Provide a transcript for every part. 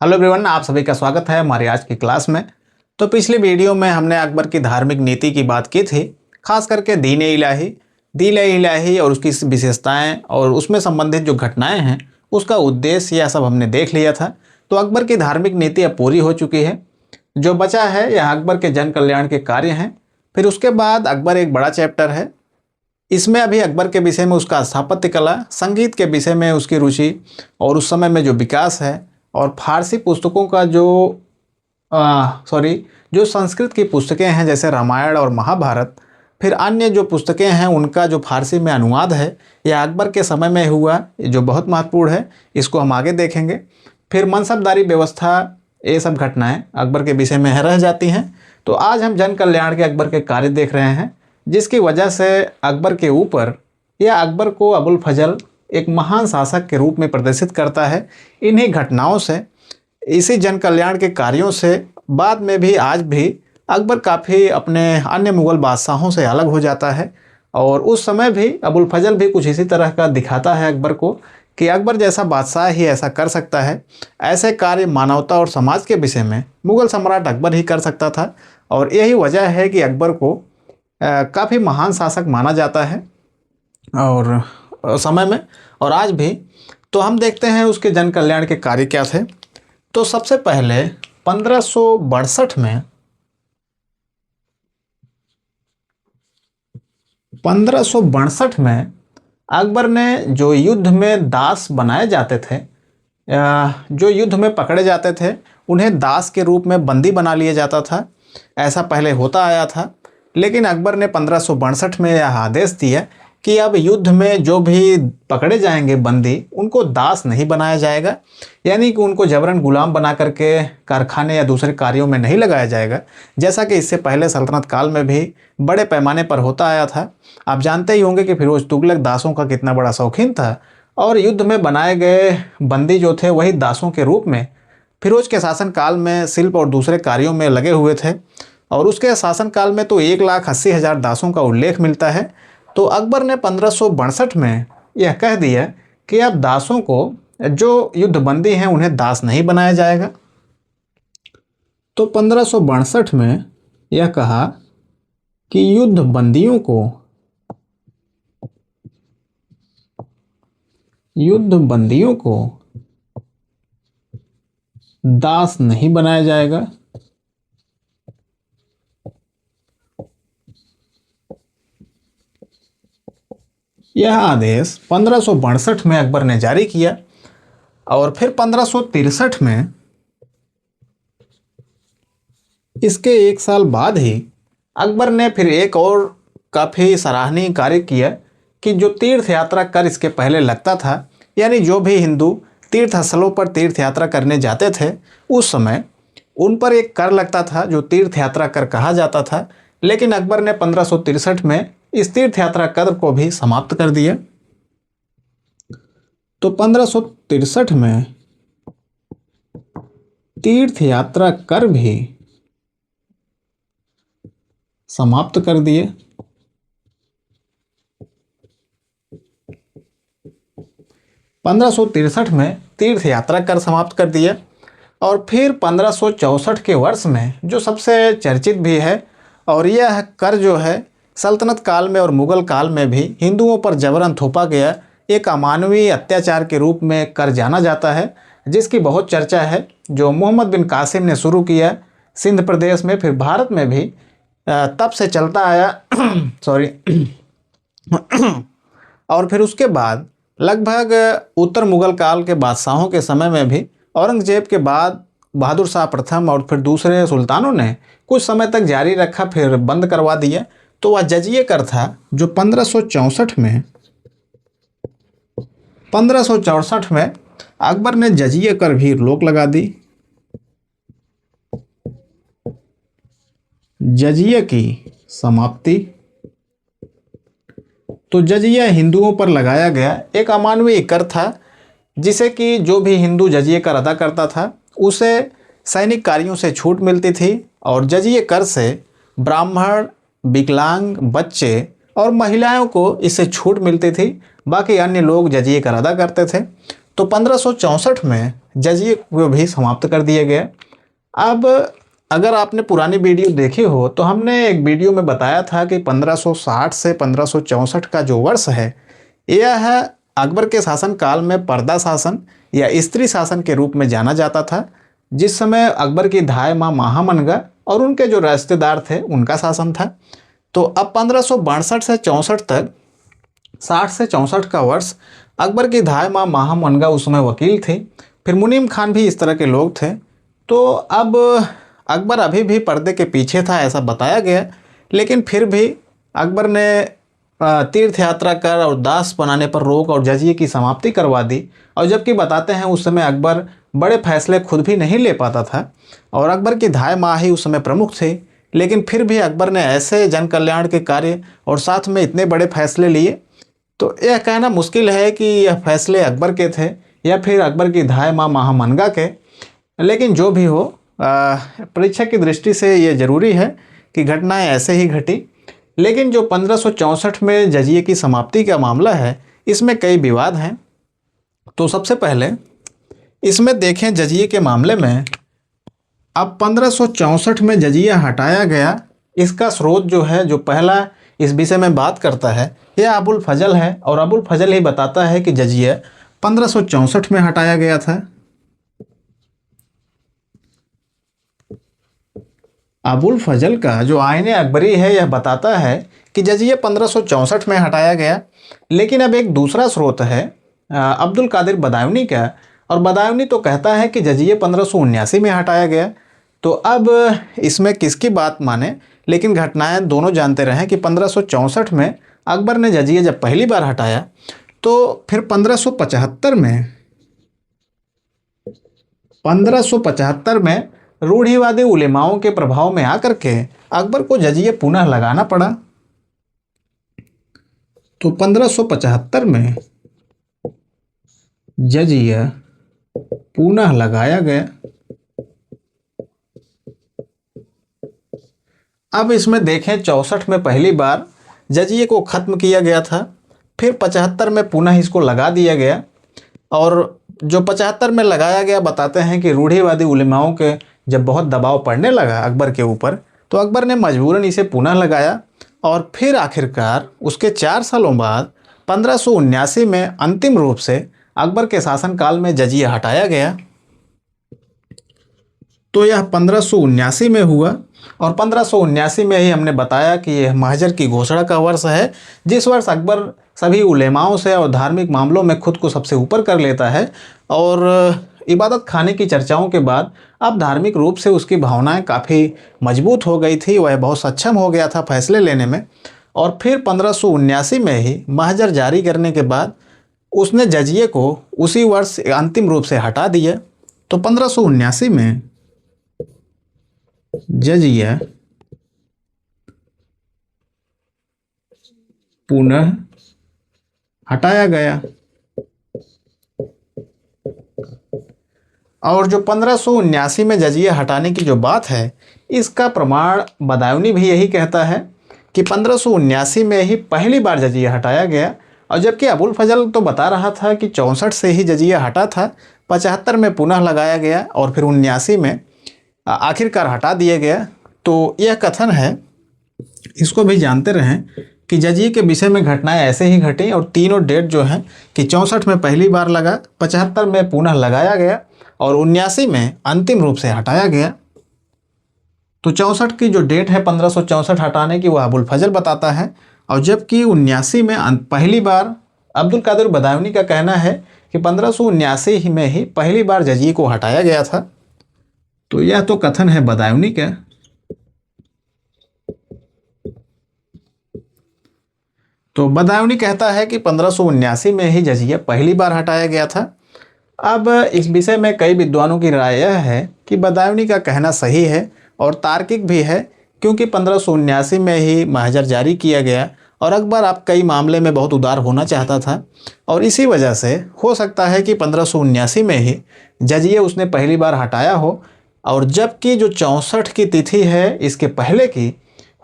Hello everyone, आप सभी का स्वागत है हमारी आज की क्लास में। तो पिछली वीडियो में हमने अकबर की धार्मिक नीति की बात की थी, खास करके दीन-ए-इलाही और उसकी विशेषताएं और उसमें संबंधित जो घटनाएं हैं उसका उद्देश्य, यह सब हमने देख लिया था। तो अकबर की धार्मिक नीति अब पूरी हो चुकी है। जो बचा है यह अकबर के जन कल्याण के कार्य हैं। फिर उसके बाद अकबर एक बड़ा चैप्टर है, इसमें अभी अकबर के विषय में उसका स्थापत्य कला, संगीत के विषय में उसकी रुचि और उस समय में जो विकास है, और फारसी पुस्तकों का जो संस्कृत की पुस्तकें हैं जैसे रामायण और महाभारत, फिर अन्य जो पुस्तकें हैं उनका जो फारसी में अनुवाद है यह अकबर के समय में हुआ, जो बहुत महत्वपूर्ण है। इसको हम आगे देखेंगे। फिर मनसबदारी व्यवस्था, ये सब घटनाएं अकबर के विषय में रह जाती हैं। तो आज हम जन कल्याण के अकबर के कार्य देख रहे हैं, जिसकी वजह से अकबर के ऊपर या अकबर को अबुल फजल एक महान शासक के रूप में प्रदर्शित करता है। इन्हीं घटनाओं से, इसी जन कल्याण के कार्यों से बाद में भी आज भी अकबर काफ़ी अपने अन्य मुग़ल बादशाहों से अलग हो जाता है। और उस समय भी अबुल फजल भी कुछ इसी तरह का दिखाता है अकबर को कि अकबर जैसा बादशाह ही ऐसा कर सकता है। ऐसे कार्य मानवता और समाज के विषय में मुग़ल सम्राट अकबर ही कर सकता था। और यही वजह है कि अकबर को काफ़ी महान शासक माना जाता है और समय में और आज भी। तो हम देखते हैं उसके जन कल्याण के कार्य क्या थे। तो सबसे पहले 1562 में अकबर ने जो युद्ध में दास बनाए जाते थे, जो युद्ध में पकड़े जाते थे, उन्हें दास के रूप में बंदी बना लिया जाता था। ऐसा पहले होता आया था, लेकिन अकबर ने 1562 में यह आदेश दिया कि अब युद्ध में जो भी पकड़े जाएंगे बंदी, उनको दास नहीं बनाया जाएगा, यानी कि उनको जबरन गुलाम बना करके कारखाने या दूसरे कार्यों में नहीं लगाया जाएगा, जैसा कि इससे पहले सल्तनत काल में भी बड़े पैमाने पर होता आया था। आप जानते ही होंगे कि फिरोज तुगलक दासों का कितना बड़ा शौकीन था, और युद्ध में बनाए गए बंदी जो थे वही दासों के रूप में फिरोज के शासनकाल में शिल्प और दूसरे कार्यों में लगे हुए थे। और उसके शासनकाल में तो 1,80,000 दासों का उल्लेख मिलता है। तो अकबर ने 1562 में यह कह दिया कि अब दासों को, जो युद्धबंदी हैं, उन्हें दास नहीं बनाया जाएगा। तो 1562 में यह कहा कि युद्धबंदियों को दास नहीं बनाया जाएगा। यह आदेश 1562 में अकबर ने जारी किया। और फिर 1563 में, इसके एक साल बाद ही अकबर ने फिर एक और काफ़ी सराहनीय कार्य किया कि जो तीर्थ यात्रा कर इसके पहले लगता था, यानी जो भी हिंदू तीर्थ स्थलों पर तीर्थ यात्रा करने जाते थे उस समय उन पर एक कर लगता था जो तीर्थ यात्रा कर कहा जाता था। लेकिन अकबर ने 1563 में इस तीर्थ यात्रा कर को भी समाप्त कर दिया। तो 1563 में तीर्थ यात्रा कर भी समाप्त कर दिए। में तीर्थ यात्रा कर समाप्त कर दिया। और फिर 1564 के वर्ष में, जो सबसे चर्चित भी है, और यह कर जो है सल्तनत काल में और मुग़ल काल में भी हिंदुओं पर जबरन थोपा गया एक अमानवीय अत्याचार के रूप में कर जाना जाता है, जिसकी बहुत चर्चा है, जो मोहम्मद बिन कासिम ने शुरू किया सिंध प्रदेश में, फिर भारत में भी तब से चलता आया और फिर उसके बाद लगभग उत्तर मुग़ल काल के बादशाहों के समय में भी औरंगजेब के बाद बहादुर शाह प्रथम और फिर दूसरे सुल्तानों ने कुछ समय तक जारी रखा, फिर बंद करवा दिया। तो वह जजिये कर था जो 1564 में अकबर ने जजिये कर भी रोक लगा दी। जजिये की समाप्ति। तो जजिया हिंदुओं पर लगाया गया एक अमानवीय कर था, जिसे कि जो भी हिंदू जजिये कर अदा करता था उसे सैनिक कार्यों से छूट मिलती थी। और जजिये कर से ब्राह्मण, विकलांग, बच्चे और महिलाओं को इससे छूट मिलती थी। बाकी अन्य लोग जजिये कर अदा करते थे। तो 1564 में जजिए को भी समाप्त कर दिया गया। अब अगर आपने पुरानी वीडियो देखी हो तो हमने एक वीडियो में बताया था कि 1560 से 1564 का जो वर्ष है यह अकबर के शासन काल में पर्दा शासन या स्त्री शासन के रूप में जाना जाता था, जिस समय अकबर की धाय माँ महामनगा और उनके जो रिश्तेदार थे उनका शासन था। तो अब 1562 से 64 तक 60 से 64 का वर्ष अकबर की धाय माँ महामनगा उस समय वकील थे, फिर मुनीम खान भी इस तरह के लोग थे। तो अब अकबर अभी भी पर्दे के पीछे था ऐसा बताया गया, लेकिन फिर भी अकबर ने तीर्थ यात्रा कर और दास बनाने पर रोक और जजिए की समाप्ति करवा दी। और जबकि बताते हैं उस समय अकबर बड़े फैसले खुद भी नहीं ले पाता था और अकबर की धाय माँ ही उस समय प्रमुख थे, लेकिन फिर भी अकबर ने ऐसे जन कल्याण के कार्य और साथ में इतने बड़े फैसले लिए। तो यह कहना मुश्किल है कि यह फैसले अकबर के थे या फिर अकबर की धाय माँ महामनगा के, लेकिन जो भी हो परीक्षा की दृष्टि से ये ज़रूरी है कि घटनाएं ऐसे ही घटी। लेकिन जो 1564 में जजिए की समाप्ति का मामला है इसमें कई विवाद हैं। तो सबसे पहले इसमें देखें जजिए के मामले में अब 1564 में जजिया हटाया गया, इसका स्रोत जो है जो पहला इस विषय में बात करता है यह अबुल फजल है और अबुल फजल ही बताता है कि जजिया 1564 में हटाया गया था। अबुल फजल का जो आईने अकबरी है यह बताता है कि जजिया 1564 में हटाया गया, लेकिन अब एक दूसरा स्रोत है अब्दुल कादिर बदायूनी का, और बदायूनी तो कहता है कि जजिया 1579 में हटाया गया। तो अब इसमें किसकी बात माने, लेकिन घटनाएं दोनों जानते रहे कि 1564 में अकबर ने जजिया जब पहली बार हटाया तो फिर 1575 में रूढ़िवादी उलेमाओं के प्रभाव में आकर के अकबर को जजिया पुनः लगाना पड़ा। तो 1575 में जजिया पुनः लगाया गया। अब इसमें देखें 64 में पहली बार जजिए को ख़त्म किया गया था, फिर 75 में पुनः इसको लगा दिया गया। और जो 75 में लगाया गया बताते हैं कि रूढ़िवादी उलेमाओं के जब बहुत दबाव पड़ने लगा अकबर के ऊपर तो अकबर ने मजबूरन इसे पुनः लगाया। और फिर आखिरकार उसके 4 सालों बाद 1579 में अंतिम रूप से अकबर के शासनकाल में जजिया हटाया गया। तो यह 1579 में हुआ और 1579 में ही हमने बताया कि यह महजर की घोषणा का वर्ष है, जिस वर्ष अकबर सभी उलेमाओं से और धार्मिक मामलों में खुद को सबसे ऊपर कर लेता है। और इबादत खाने की चर्चाओं के बाद अब धार्मिक रूप से उसकी भावनाएं काफ़ी मजबूत हो गई थी, वह बहुत सक्षम हो गया था फैसले लेने में। और फिर 1579 में ही महजर जारी करने के बाद उसने जजिए को उसी वर्ष अंतिम रूप से हटा दिया। तो 1579 में जजिया पुनः हटाया गया। और जो 1579 में जजिया हटाने की जो बात है इसका प्रमाण बदायूनी भी यही कहता है कि 1579 में ही पहली बार जजिया हटाया गया। और जबकि अबुल फजल तो बता रहा था कि 64 से ही जजिया हटा था, 75 में पुनः लगाया गया और फिर 79 में आखिरकार हटा दिया गया। तो यह कथन है, इसको भी जानते रहें कि जजिए के विषय में घटनाएं ऐसे ही घटी और तीनों डेट जो हैं कि 64 में पहली बार लगा, 75 में पुनः लगाया गया और 79 में अंतिम रूप से हटाया गया। तो 64 की जो डेट है 1564 हटाने की वह अबुल फजल बताता है, और जबकि 79 में पहली बार अब्दुल कादिर बदायूनी का कहना है कि 1579 में ही पहली बार जजिए को हटाया गया था। तो यह तो कथन है बदायूनी का। तो बदायूनी कहता है कि 1579 में ही जजिया पहली बार हटाया गया था। अब इस विषय में कई विद्वानों की राय यह है कि बदायूनी का कहना सही है और तार्किक भी है, क्योंकि 1579 में ही महजर जारी किया गया और अकबर अब कई मामले में बहुत उदार होना चाहता था और इसी वजह से हो सकता है कि 1579 में ही जजिया उसने पहली बार हटाया हो। और जबकि जो 64 की तिथि है इसके पहले की,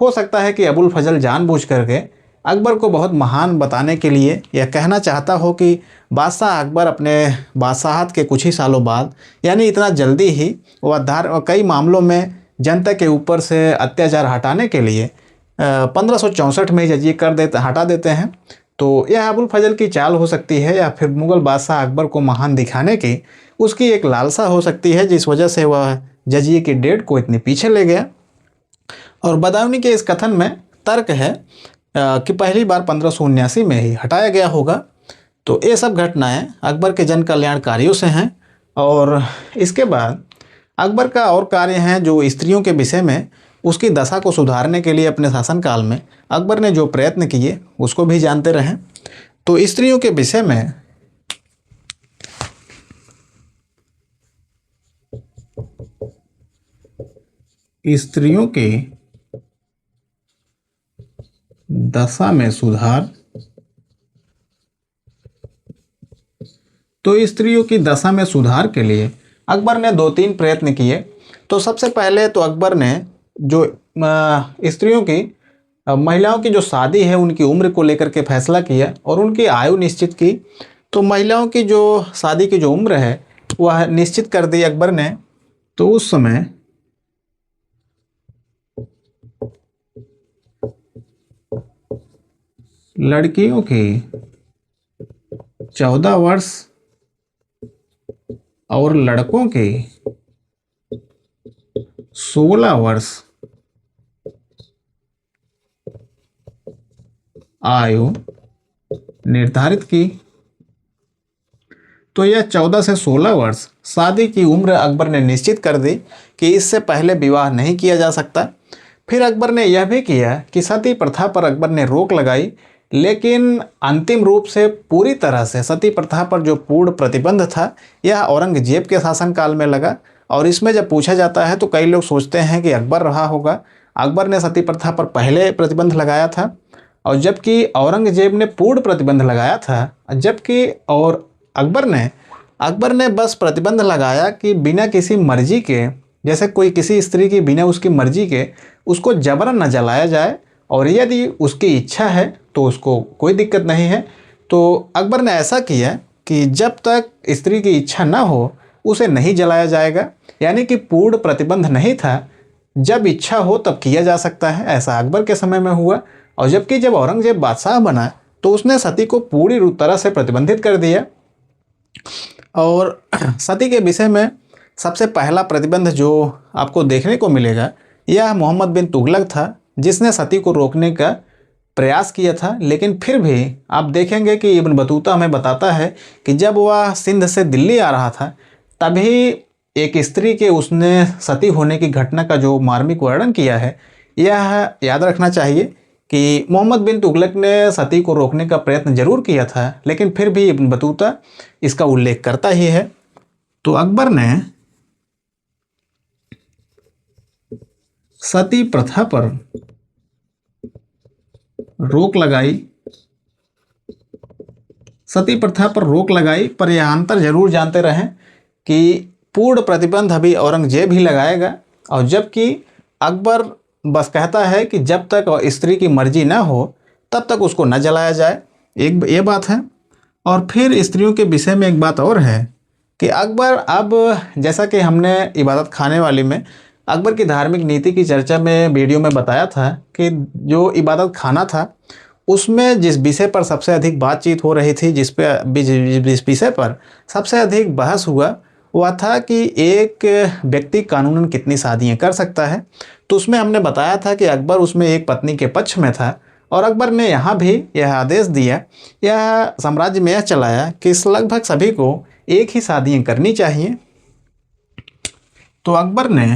हो सकता है कि अबुल फजल जानबूझ करके अकबर को बहुत महान बताने के लिए यह कहना चाहता हो कि बादशाह अकबर अपने बादशाहत के कुछ ही सालों बाद, यानी इतना जल्दी ही, वह कई मामलों में जनता के ऊपर से अत्याचार हटाने के लिए 1564 में जजिया हटा देते हैं। तो यह अबुल फजल की चाल हो सकती है, या फिर मुग़ल बादशाह अकबर को महान दिखाने की उसकी एक लालसा हो सकती है, जिस वजह से वह जजिए की डेट को इतने पीछे ले गया। और बदायूनी के इस कथन में तर्क है कि पहली बार 1579 में ही हटाया गया होगा। तो ये सब घटनाएं अकबर के जन कल्याणकारियों से हैं। और इसके बाद अकबर का और कार्य हैं जो स्त्रियों के विषय में उसकी दशा को सुधारने के लिए अपने शासनकाल में अकबर ने जो प्रयत्न किए उसको भी जानते रहें। तो स्त्रियों के विषय में स्त्रियों की दशा में सुधार, तो स्त्रियों की दशा में सुधार के लिए अकबर ने 2-3 प्रयत्न किए। तो सबसे पहले तो अकबर ने जो स्त्रियों की महिलाओं की जो शादी है उनकी उम्र को लेकर के फैसला किया और उनकी आयु निश्चित की। तो महिलाओं की जो शादी की जो उम्र है वह निश्चित कर दी अकबर ने। तो उस समय लड़कियों की 14 वर्ष और लड़कों की 16 वर्ष आयु निर्धारित की। तो यह 14 से 16 वर्ष शादी की उम्र अकबर ने निश्चित कर दी कि इससे पहले विवाह नहीं किया जा सकता। फिर अकबर ने यह भी किया कि सती प्रथा पर अकबर ने रोक लगाई, लेकिन अंतिम रूप से पूरी तरह से सती प्रथा पर जो पूर्ण प्रतिबंध था यह औरंगजेब के शासनकाल में लगा। और इसमें जब पूछा जाता है तो कई लोग सोचते हैं कि अकबर रहा होगा, अकबर ने सती प्रथा पर पहले प्रतिबंध लगाया था, और जबकि औरंगजेब ने पूर्ण प्रतिबंध लगाया था। जबकि और अकबर ने बस प्रतिबंध लगाया कि बिना किसी मर्जी के, जैसे कोई किसी स्त्री की बिना उसकी मर्जी के उसको जबरन न जलाया जाए, और यदि उसकी इच्छा है तो उसको कोई दिक्कत नहीं है। तो अकबर ने ऐसा किया कि जब तक स्त्री की इच्छा ना हो उसे नहीं जलाया जाएगा, यानी कि पूर्ण प्रतिबंध नहीं था, जब इच्छा हो तब किया जा सकता है। ऐसा अकबर के समय में हुआ। और जबकि जब औरंगजेब बादशाह बना तो उसने सती को पूरी तरह से प्रतिबंधित कर दिया। और सती के विषय में सबसे पहला प्रतिबंध जो आपको देखने को मिलेगा यह मोहम्मद बिन तुगलक था, जिसने सती को रोकने का प्रयास किया था। लेकिन फिर भी आप देखेंगे कि इब्न बतूता हमें बताता है कि जब वह सिंध से दिल्ली आ रहा था तभी एक स्त्री के उसने सती होने की घटना का जो मार्मिक वर्णन किया है, यह याद रखना चाहिए कि मोहम्मद बिन तुगलक ने सती को रोकने का प्रयत्न जरूर किया था, लेकिन फिर भी इब्न बतूता इसका उल्लेख करता ही है। तो अकबर ने सती प्रथा पर रोक लगाई, सती प्रथा पर रोक लगाई, पर यह अंतर जरूर जानते रहें कि पूर्ण प्रतिबंध अभी औरंगजेब ही लगाएगा, और जबकि अकबर बस कहता है कि जब तक स्त्री की मर्जी ना हो तब तक उसको न जलाया जाए। एक ये बात है। और फिर स्त्रियों के विषय में एक बात और है कि अकबर, अब जैसा कि हमने इबादत खाने वाली में अकबर की धार्मिक नीति की चर्चा में वीडियो में बताया था कि जो इबादत खाना था उसमें जिस विषय पर सबसे अधिक बातचीत हो रही थी, जिस विषय पर सबसे अधिक बहस हुआ वह था कि एक व्यक्ति कानूनन कितनी शादियां कर सकता है। तो उसमें हमने बताया था कि अकबर उसमें एक पत्नी के पक्ष में था, और अकबर ने यहाँ भी यह आदेश दिया, यह साम्राज्य में यह चलाया कि लगभग सभी को एक ही शादियां करनी चाहिए। तो अकबर ने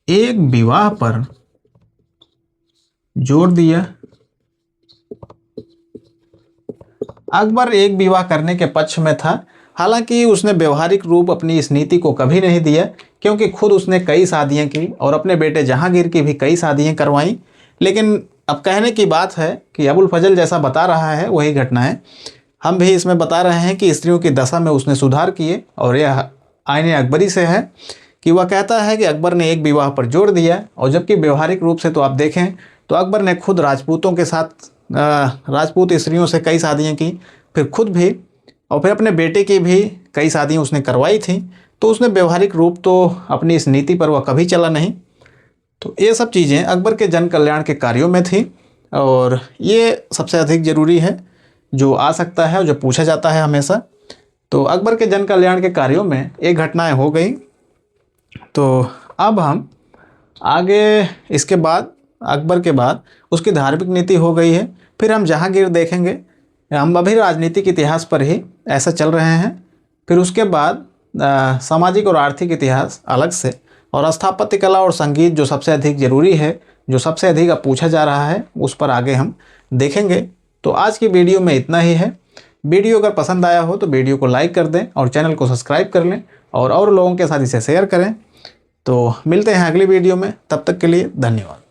एक विवाह पर जोर दिया। अकबर एक विवाह करने के पक्ष में था, हालांकि उसने व्यवहारिक रूप अपनी इस नीति को कभी नहीं दिया, क्योंकि खुद उसने कई शादियां की और अपने बेटे जहांगीर की भी कई शादियां करवाईं। लेकिन अब कहने की बात है कि अबुल फजल जैसा बता रहा है वही घटनाएं हम भी इसमें बता रहे हैं कि स्त्रियों की दशा में उसने सुधार किए। और यह आईने अकबरी से है कि वह कहता है कि अकबर ने एक विवाह पर जोर दिया, और जबकि व्यवहारिक रूप से तो आप देखें तो अकबर ने खुद राजपूतों के साथ राजपूत स्त्रियों से कई शादियाँ की, फिर खुद भी और फिर अपने बेटे की भी कई शादियाँ उसने करवाई थी। तो उसने व्यवहारिक रूप तो अपनी इस नीति पर वह कभी चला नहीं। तो ये सब चीज़ें अकबर के जन कल्याण के कार्यों में थी और ये सबसे अधिक ज़रूरी है जो आ सकता है और जो पूछा जाता है हमेशा। तो अकबर के जन कल्याण के कार्यों में ये घटनाएं हो गई। तो अब हम आगे इसके बाद अकबर के बाद उसकी धार्मिक नीति हो गई है, फिर हम जहांगीर देखेंगे। हम अभी राजनीतिक इतिहास पर ही ऐसा चल रहे हैं। फिर उसके बाद सामाजिक और आर्थिक इतिहास अलग से, और स्थापत्य कला और संगीत जो सबसे अधिक ज़रूरी है, जो सबसे अधिक अब पूछा जा रहा है, उस पर आगे हम देखेंगे। तो आज की वीडियो में इतना ही है। वीडियो अगर पसंद आया हो तो वीडियो को लाइक कर दें और चैनल को सब्सक्राइब कर लें और लोगों के साथ इसे शेयर करें। तो मिलते हैं अगली वीडियो में, तब तक के लिए धन्यवाद।